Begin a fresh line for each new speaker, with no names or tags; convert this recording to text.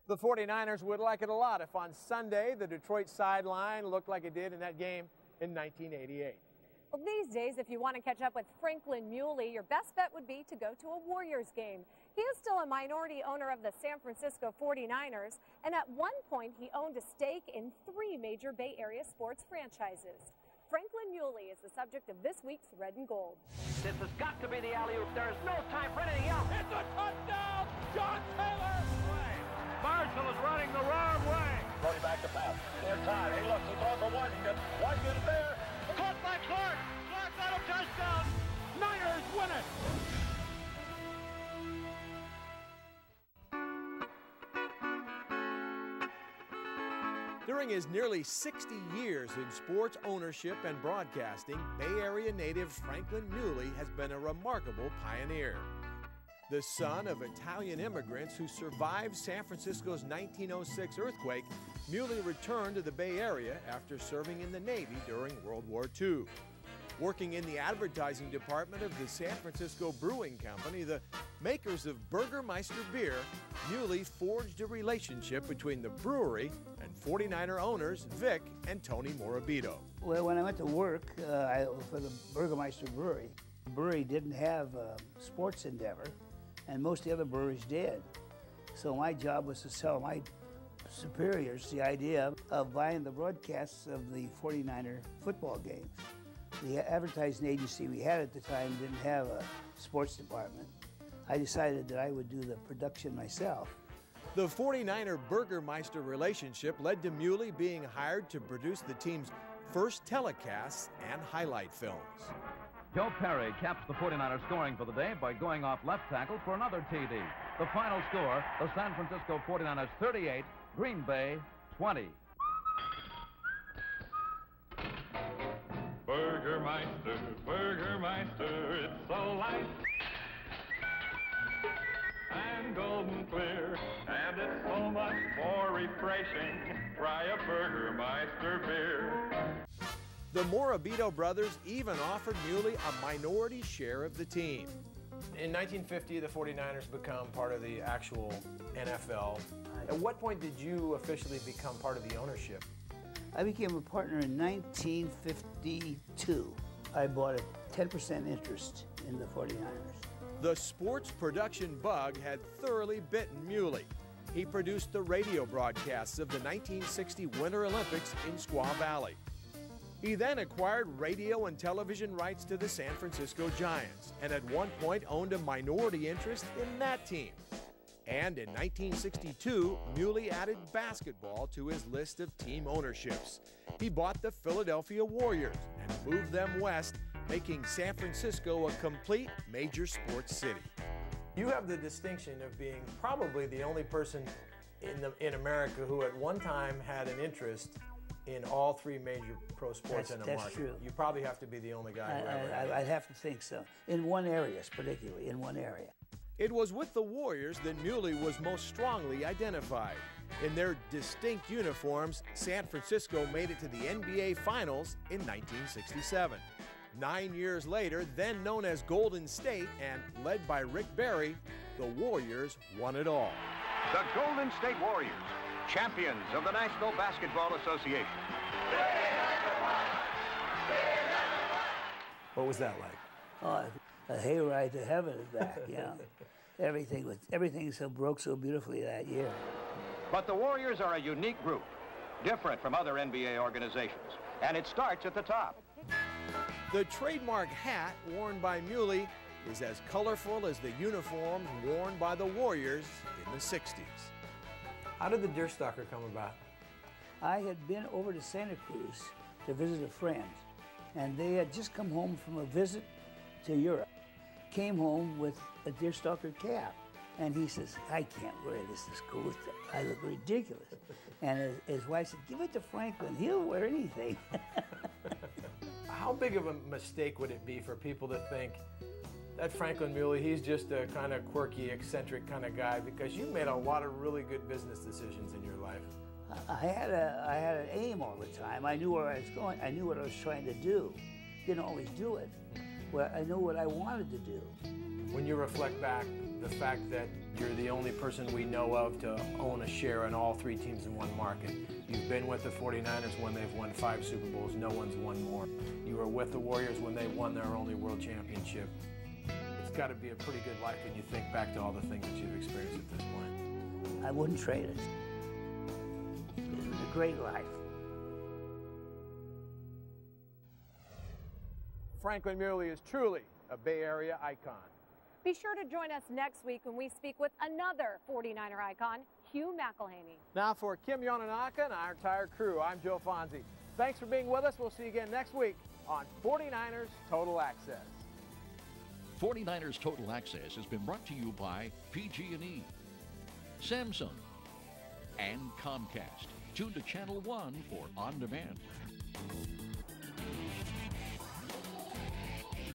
The 49ers would like it a lot if on Sunday the Detroit sideline looked like it did in that game in 1988.
Well, these days, if you want to catch up with Franklin Mieuli, your best bet would be to go to a Warriors game. He is still a minority owner of the San Francisco 49ers, and at one point he owned a stake in 3 major Bay Area sports franchises. Franklin Mieuli is the subject of this week's Red and Gold.
This has got to be the alley-oop. There is no time for anything else.
It's a touchdown! John Taylor!
Marshall is running the wrong way.
Going back to pass. There's time. He looks. He's on for Washington. Washington is there.
Caught by Clark. Clark got a touchdown.
Niners win it!
During his nearly 60 years in sports ownership and broadcasting, Bay Area native Franklin Mieuli has been a remarkable pioneer. The son of Italian immigrants who survived San Francisco's 1906 earthquake, Mieuli returned to the Bay Area after serving in the Navy during World War II. Working in the advertising department of the San Francisco Brewing Company, the makers of Burgermeister beer, Mieuli forged a relationship between the brewery and 49er owners Vic and Tony Morabito.
Well, when I went to work for the Burgermeister brewery, the brewery didn't have a sports endeavor, and most of the other breweries did. So my job was to sell my superiors the idea of buying the broadcasts of the 49er football games. The advertising agency we had at the time didn't have a sports department. I decided that I would do the production myself.
The 49er Burgermeister relationship led to Mieuli being hired to produce the team's first telecasts and highlight films.
Joe Perry caps the 49ers scoring for the day by going off left tackle for another TD. The final score, the San Francisco 49ers 38, Green Bay 20.
Burgermeister, Burgermeister, it's so light and golden clear, and it's so much more refreshing. Try a Burgermeister beer.
The Morabito brothers even offered Mieuli a minority share of the team. In 1950, the 49ers become part of the actual NFL. At what point did you officially become part of the ownership?
I became a partner in 1952. I bought a 10% interest in the 49ers.
The sports production bug had thoroughly bitten Mieuli. He produced the radio broadcasts of the 1960 Winter Olympics in Squaw Valley. He then acquired radio and television rights to the San Francisco Giants, and at one point owned a minority interest in that team. And in 1962, Mieuli added basketball to his list of team ownerships. He bought the Philadelphia Warriors and moved them west, making San Francisco a complete major sports city. You have the distinction of being probably the only person in America who at one time had an interest in all 3 major pro sports in a market.
That's true.
You probably have to be the only guy who ever had it.
I'd have to think so. In one area, particularly, in one area.
It was with the Warriors that Mieuli was most strongly identified. In their distinct uniforms, San Francisco made it to the NBA Finals in 1967. 9 years later, then known as Golden State and led by Rick Barry, the Warriors won it all.
The Golden State Warriors, champions of the National Basketball Association.
What was that like?
Oh, a hayride to heaven is back, yeah. Everything so broke so beautifully that year.
But the Warriors are a unique group, different from other NBA organizations, and it starts at the top.
The trademark hat worn by Mieuli is as colorful as the uniforms worn by the Warriors in the 60s. How did the Deerstalker come about?
I had been over to Santa Cruz to visit a friend, and they had just come home from a visit to Europe. Came home with a Deerstalker cap, and he says, I can't wear this cool stuff. I look ridiculous. And his wife said, give it to Franklin, he'll wear anything.
How big of a mistake would it be for people to think that Franklin Mieuli, he's just a kind of quirky, eccentric kind of guy, because you made a lot of really good business decisions in your life?
I had an aim all the time. I knew where I was going. I knew what I was trying to do. Didn't always do it. Well, I knew what I wanted to do.
When you reflect back, the fact that you're the only person we know of to own a share in all three teams in one market. You've been with the 49ers when they've won 5 Super Bowls. No one's won more. You were with the Warriors when they won their only world championship. It's got to be a pretty good life when you think back to all the things that you've experienced at this point.
I wouldn't trade it. It was a great life.
Franklin Mieuli is truly a Bay Area icon.
Be sure to join us next week when we speak with another 49er icon, Hugh McElhaney.
Now for Kim Yonanaka and our entire crew, I'm Joe Fonzie. Thanks for being with us. We'll see you again next week on 49ers Total Access.
49ers Total Access has been brought to you by PG&E, Samsung, and Comcast. Tune to Channel 1 for On Demand.